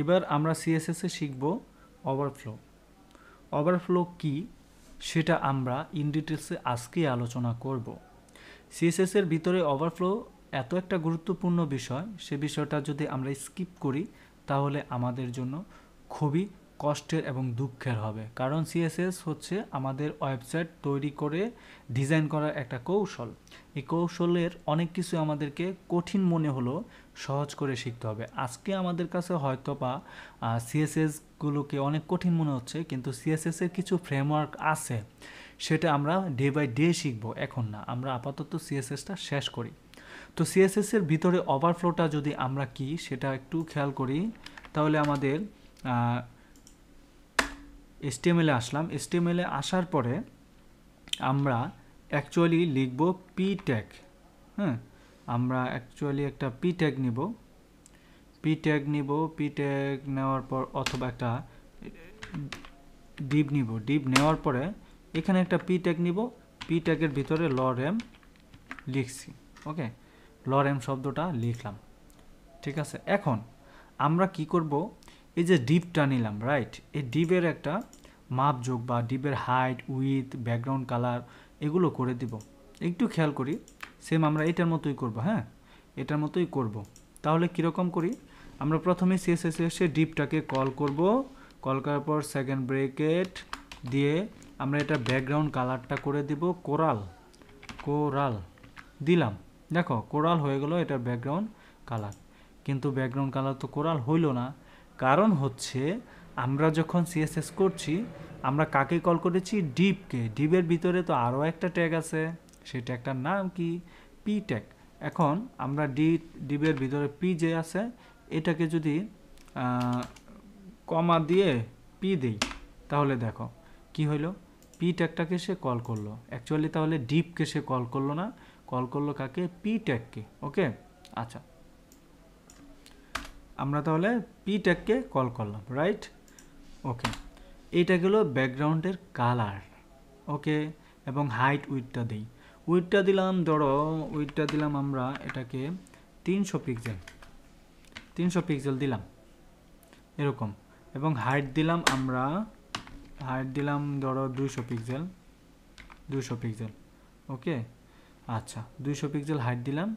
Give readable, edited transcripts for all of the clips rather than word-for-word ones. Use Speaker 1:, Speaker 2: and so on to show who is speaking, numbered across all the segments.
Speaker 1: এবার আমরা সিএসএস এ শিখব ওভারফ্লো। ওভারফ্লো কি সেটা আমরা ইন ডিটেলসে আজকেই আলোচনা করব। সিএসএস এর ভিতরে ওভারফ্লো এত একটা গুরুত্বপূর্ণ বিষয়, সে বিষয়টা যদি আমরা স্কিপ করি তাহলে আমাদের জন্য খুবই কষ্টের এবং দুঃখের হবে, কারণ সিএসএস হচ্ছে আমাদের ওয়েবসাইট তৈরি করে ডিজাইন করার একটা কৌশল। এই কৌশলের অনেক কিছু আমাদেরকে কঠিন মনে হলো সহজ করে শিখতে হবে। আজকে আমাদের কাছে হয়তো বা সিএসএসগুলোকে অনেক কঠিন মনে হচ্ছে, কিন্তু সিএসএসের কিছু ফ্রেমওয়ার্ক আছে, সেটা আমরা ডে বাই ডে শিখবো, এখন না। আমরা আপাতত সিএসএসটা শেষ করি। তো সিএসএসের ভিতরে ওভারফ্লোটা যদি আমরা কি সেটা একটু খেয়াল করি, তাহলে আমাদের HTML এ আসলাম। HTML এ আসার পরে আমরা অ্যাকচুয়ালি লিখব পি ট্যাগ। হ্যাঁ, আমরা অ্যাকচুয়ালি একটা পি ট্যাগ নিব। পি ট্যাগ নেওয়ার পর অথবা একটা ডিভ নিব। ডিভ নেওয়ার পরে এখানে একটা পি ট্যাগ নিব। পি ট্যাগের ভিতরে লরেম লিখছি। ওকে, লরেম শব্দটা লিখলাম, ঠিক আছে। এখন আমরা কি করব, এই যে ডিভটা নিলাম, রাইট, এই ডিভের একটা মাপযোগ বা ডিভের হাইট, উইথ, ব্যাকগ্রাউন্ড কালার এগুলো করে দিব। একটু খেয়াল করি, সেম আমরা এটার মতোই করব। হ্যাঁ, এটার মতোই করব। তাহলে কীরকম করি, আমরা প্রথমে সিএসএস এসে ডিভটাকে কল করব। কল করার পর সেকেন্ড ব্রেকেট দিয়ে আমরা এটা ব্যাকগ্রাউন্ড কালারটা করে দিব কোরাল দিলাম। দেখো কোরাল হয়ে গেল এটার ব্যাকগ্রাউন্ড কালার। কিন্তু ব্যাকগ্রাউন্ড কালার তো কোরাল হইল না, কারণ হচ্ছে আমরা যখন সিএসএস করছি আমরা কাকে কল করেছি, ডিভকে। ডিভের ভিতরে তো আরও একটা ট্যাগ আছে, সেই ট্যাগটার নাম কি, পি ট্যাগ। এখন আমরা ডিভের ভিতরে পি যে আছে এটাকে যদি কমা দিয়ে পি দিই, তাহলে দেখো কি হইল, পি ট্যাগটাকে সে কল করলো। অ্যাকচুয়ালি তাহলে ডিভকে সে কল করলো না, কল করলো কাকে, পি ট্যাগকে। ওকে, আচ্ছা, আমরা তাহলে পি ট্যাগকে কল করলাম, রাইট। ওকে, এইটা গেল ব্যাকগ্রাউন্ডের কালার। ওকে, এবং হাইট উইডটা দিই। উইডটা দিলাম, ধরো উইডটা দিলাম আমরা এটাকে 300 পিক্সেল দিলাম এরকম। এবং হাইট দিলাম আমরা, হাইট দিলাম ধরো 200 পিক্সেল। ওকে, আচ্ছা, 200 পিক্সেল হাইট দিলাম।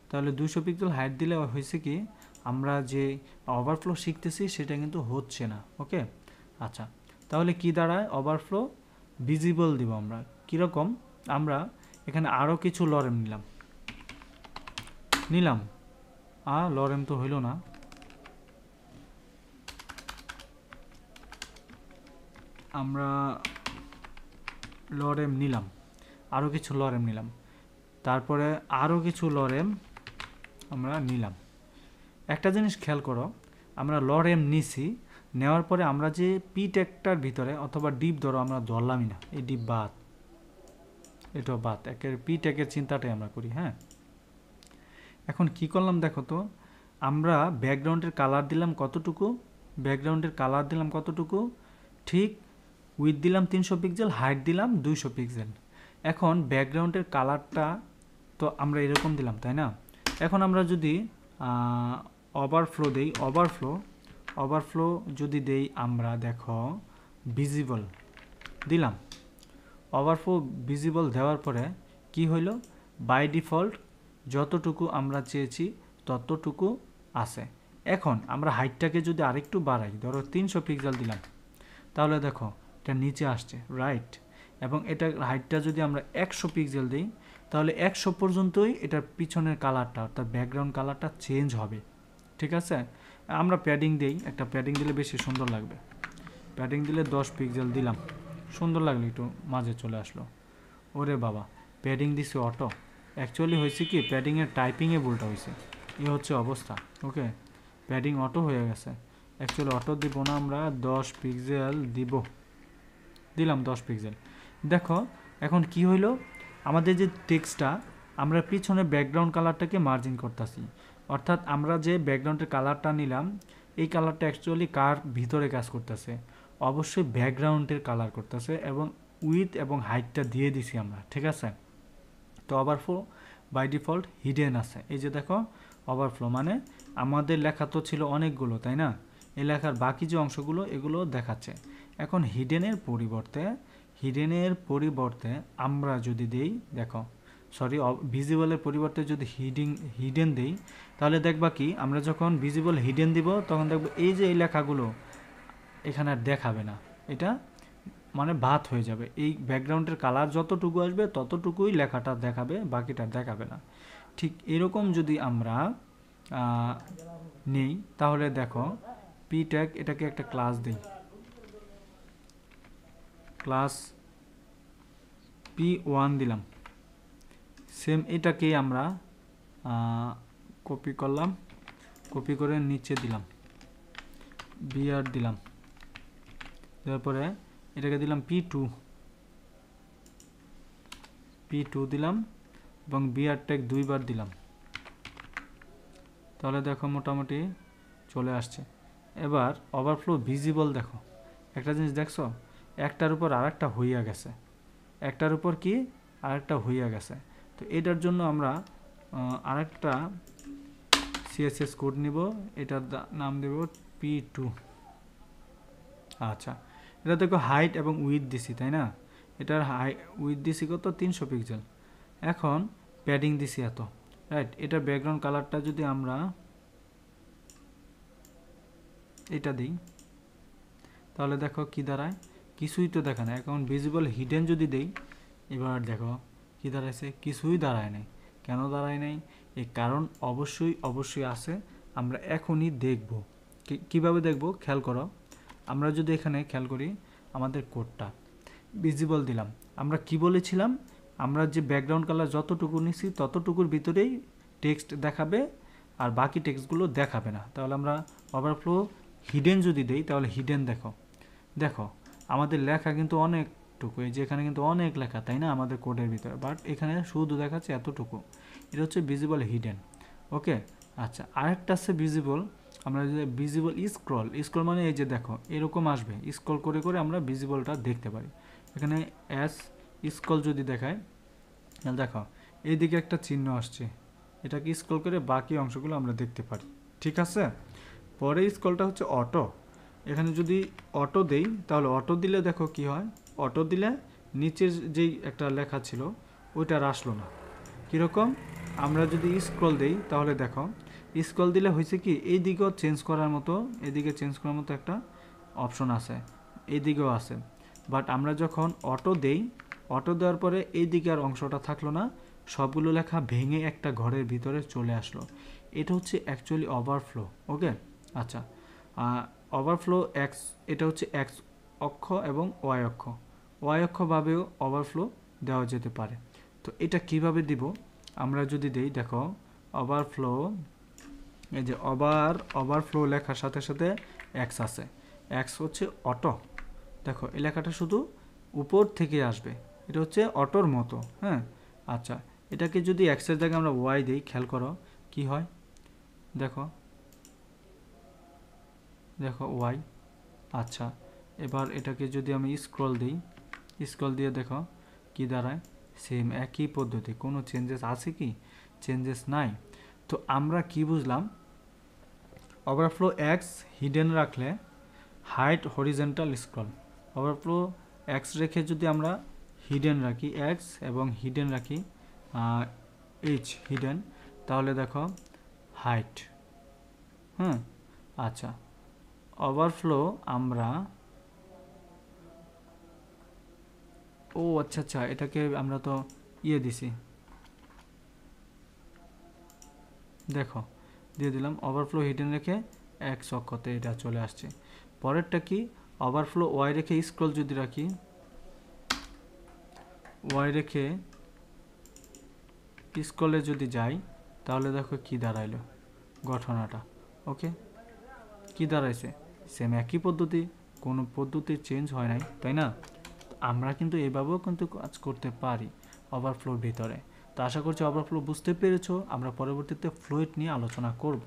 Speaker 1: তাহলে 200 পিক্সেল হাইট দিলে হয়েছে কি, আমরা যে ওভারফ্লো শিখতেছি সেটা কিন্তু হচ্ছে না। ওকে, আচ্ছা, তাহলে কি দাঁড়ায়, ওভারফ্লো ভিজিবল দিব আমরা। কীরকম, আমরা এখানে আরও কিছু লরেম নিলাম। লরেম তো হইল না, আমরা লরেম নিলাম, আরও কিছু লরেম নিলাম, তারপরে আরও কিছু লরেম আমরা নিলাম। একটা জিনিস খেয়াল করো, আমরা লরেম নিছি, নেওয়ার পরে আমরা যে পি ট্যাগটার ভিতরে অথবা ডিপ ধরো আমরা ধরলামই না, এই ডিপ বাদ, এটাও বাদ, একের পি ট্যাগের চিন্তাটাই আমরা করি। হ্যাঁ, এখন কি করলাম দেখো তো, আমরা ব্যাকগ্রাউন্ডের কালার দিলাম কতটুকু, ঠিক উইথ দিলাম 300 পিক্সেল, হাইট দিলাম 200 পিক্সেল। এখন ব্যাকগ্রাউন্ডের কালারটা তো আমরা এরকম দিলাম, তাই না। এখন আমরা যদি ওভারফ্লো দেই, ওভারফ্লো যদি দেই আমরা, দেখো ভিজিবল দিলাম। ওভারফ্লো ভিজিবল দেওয়ার পরে কি হইল, বাই ডিফল্ট যতটুকু আমরা চেয়েছি ততটুকু আছে। এখন আমরা হাইটটাকে যদি আরেকটু বাড়াই, ধরো 300 পিক্সেল দিলাম, তাহলে দেখো এটা নিচে আসছে, রাইট। এবং এটা হাইটটা যদি আমরা 100 পিক্সেল দিই, তাহলে 100 পর্যন্তই এটার পিছনের কালারটা অর্থাৎ ব্যাকগ্রাউন্ড কালারটা চেঞ্জ হবে, ঠিক আছে। আমরা প্যাডিং দিই, একটা প্যাডিং দিলে বেশি সুন্দর লাগবে। প্যাডিং দিলে 10 পিক্সেল দিলাম, সুন্দর লাগলো, একটু মাঝে চলে আসলো। ওরে বাবা, প্যাডিং দিছে অটো। অ্যাকচুয়ালি হয়েছে কি, প্যাডিংয়ের টাইপিংয়ে ভুলটা হয়েছে, এই হচ্ছে অবস্থা। ওকে, প্যাডিং অটো হয়ে গেছে। অ্যাকচুয়ালি অটো দিব না, আমরা 10 পিক্সেল দিলাম 10 পিক্সেল। দেখো এখন কি হইলো, আমাদের যে টেক্সটটা আমরা পিছনে ব্যাকগ্রাউন্ড কালারটাকে মার্জিন করতেছি, অর্থাৎ আমরা যে ব্যাকগ্রাউন্ডের কালারটা নিলাম এই কালারটা অ্যাকচুয়ালি কার ভিতরে কাজ করতেছে, অবশ্যই ব্যাকগ্রাউন্ডের কালার করতেছে, এবং উইথ এবং হাইটটা দিয়ে দিছি আমরা, ঠিক আছে। তো ওভারফ্লো বাই ডিফল্ট হিডেন আছে, এই যে দেখো ওভারফ্লো মানে আমাদের লেখা তো ছিল অনেকগুলো, তাই না। এই লেখার বাকি যে অংশগুলো এগুলো দেখাচ্ছে। এখন হিডেনের পরিবর্তে আমরা যদি দেই, দেখো সরি ভিজিবলের পরিবর্তে যদি হিডেন দেই, তাহলে দেখবা কি আমরা যখন ভিজিবল হিডেন দিব তখন দেখব এই যে এই লেখাগুলো এখানে আর দেখাবে না, এটা মানে বাদ হয়ে যাবে। এই ব্যাকগ্রাউন্ডের কালার যতটুকু আসবে ততটুকুই লেখাটা দেখাবে, বাকিটা দেখাবে না। ঠিক এরকম যদি আমরা নেই, তাহলে দেখো পি ট্যাগ, এটাকে একটা ক্লাস দিই, ক্লাস P1 দিলাম। সেম এটাকেই আমরা কপি করলাম, কপি করে নিচে দিলাম, বিআর দিলাম, তারপরে এটাকে দিলাম P2 দিলাম এবং বিআর ট্যাগ 2 বার দিলাম। তাহলে দেখো মোটামুটি চলে আসছে। এবার ওভারফ্লো ভিজিবল দেখো, একটা জিনিস দেখছো, একটার উপর আরেকটা হইয়া গেছে, একটার উপর কি আরেকটা হইয়া গেছে। তো এটার জন্য আমরা আরেকটা CSS কোড নিব, এটার নাম দেব P2। আচ্ছা, এটা দেখো হাইট এবং উইথ দিছি, তাই না? এটার উইথ দিছি কত 300 পিক্সেল। এখন প্যাডিং দিছি এত, রাইট? এটার ব্যাকগ্রাউন্ড কালারটা যদি আমরা এটা দিই, তাহলে দেখো কি দাঁড়ায়, কিছুই তো দেখা না। এখন ভিজিবল হিডেন যদি দেই, এবার দেখো কি দাঁড়াইছে, কিছুই দাঁড়ায় নাই। কেন দাঁড়ায় নাই? এই কারণ অবশ্যই আছে, আমরা এখনই দেখব। কিভাবে দেখব খেয়াল করো। আমরা যদি এখানে খেয়াল করি আমাদের কোডটা ভিজিবল দিলাম, আমরা কি বলেছিলাম, আমরা যে ব্যাকগ্রাউন্ড কালার যতটুকু নিছি ততটুকুর ভিতরেই টেক্সট দেখাবে, আর বাকি টেক্সটগুলো দেখাবে না। তাহলে আমরা ওভারফ্লো হিডেন যদি দেই, তাহলে হিডেন দেখো আমাদের লেখা কিন্তু অনেকটুকু, এই যে এখানে কিন্তু অনেক লেখা, তাই না, আমাদের কোডের ভিতরে, বাট এখানে শুধু দেখাচ্ছে এতটুকু। এটা হচ্ছে ভিজিবল হিডেন। ওকে, আচ্ছা, আরেকটা আছে ভিজিবল। আমরা যদি ভিজিবল স্ক্রল মানে এই যে দেখো এরকম আসবে, স্ক্রল করে করে আমরা ভিজিবলটা দেখতে পারি। এখানে স্ক্রল যদি দেখায়, তাহলে দেখো এইদিকে একটা চিহ্ন আসছে, এটাকে স্ক্রল করে বাকি অংশগুলো আমরা দেখতে পারি। ঠিক আছে, পরে স্ক্রলটা হচ্ছে অটো। এখানে যদি অটো দেই, তাহলে অটো দিলে দেখো কি হয়, অটো দিলে নিচের যেই একটা লেখা ছিল ওইটা আর আসলো না। কীরকম, আমরা যদি স্ক্রল দেই, তাহলে দেখো স্ক্রল দিলে হয়েছে কি, এই দিকেও চেঞ্জ করার মতো, এদিকে চেঞ্জ করার মতো একটা অপশন আছে, এই দিকেও আছে। বাট আমরা যখন অটো দেই, অটো দেওয়ার পরে এই দিকে আর অংশটা থাকলো না, সবগুলো লেখা ভেঙে একটা ঘরের ভিতরে চলে আসলো। এটা হচ্ছে অ্যাকচুয়ালি ওভারফ্লো। ওকে, আচ্ছা, ওভারফ্লো এক্স, এটা হচ্ছে এক্স অক্ষ এবং ওয়াই অক্ষভাবেও ওভারফ্লো দেওয়া যেতে পারে। তো এটা কিভাবে দিব, আমরা যদি দেই, দেখো ওভারফ্লো, এই যে ওভারফ্লো লেখার সাথে সাথে এক্স আছে, এক্স হচ্ছে অটো। দেখো এই লেখাটা শুধু উপর থেকে আসবে, এটা হচ্ছে অটোর মতো। হ্যাঁ, আচ্ছা, এটাকে যদি এক্সের জায়গায় আমরা ওয়াই দিই, খেয়াল করো কি হয়, দেখো ওয়াই। আচ্ছা, এবার এটাকে যদি আমি স্ক্রল দিই, স্ক্রল দিয়ে দেখো কি দাঁড়ায়, সেম একই পদ্ধতি, কোনো চেঞ্জেস আছে কি? চেঞ্জেস নাই। তো আমরা কি বুঝলাম, ওভারফ্লো এক্স হিডেন রাখলে height horizontal scroll, overflow x রেখে যদি আমরা হিডেন রাখি এক্স এবং হিডেন রাখি এইচ হিডেন, তাহলে দেখো হাইট। হ্যাঁ, আচ্ছা, ওভারফ্লো আমরা আচ্ছা, এটাকে আমরা তো দিছি, দেখো দিয়ে দিলাম ওভারফ্লো হিডেন রেখে এক্স অক্ষতে এটা চলে আসছে। পরেরটা কি, ওভারফ্লো ওয়াই রেখে স্ক্রল যদি রাখি, ওয়াই রেখে স্ক্রলে যদি যাই, তাহলে দেখো কি দাঁড়াইলো ঘটনাটা। ওকে, কি দাঁড়াইছে, সেম একই পদ্ধতি, কোনো পদ্ধতির চেঞ্জ হয় নাই, তাই না? আমরা কিন্তু এভাবেও কিন্তু কাজ করতে পারি ওভারফ্লোর ভিতরে। তো আশা করছি ওভারফ্লো বুঝতে পেরেছো। আমরা পরবর্তীতে ফ্লুইড নিয়ে আলোচনা করব।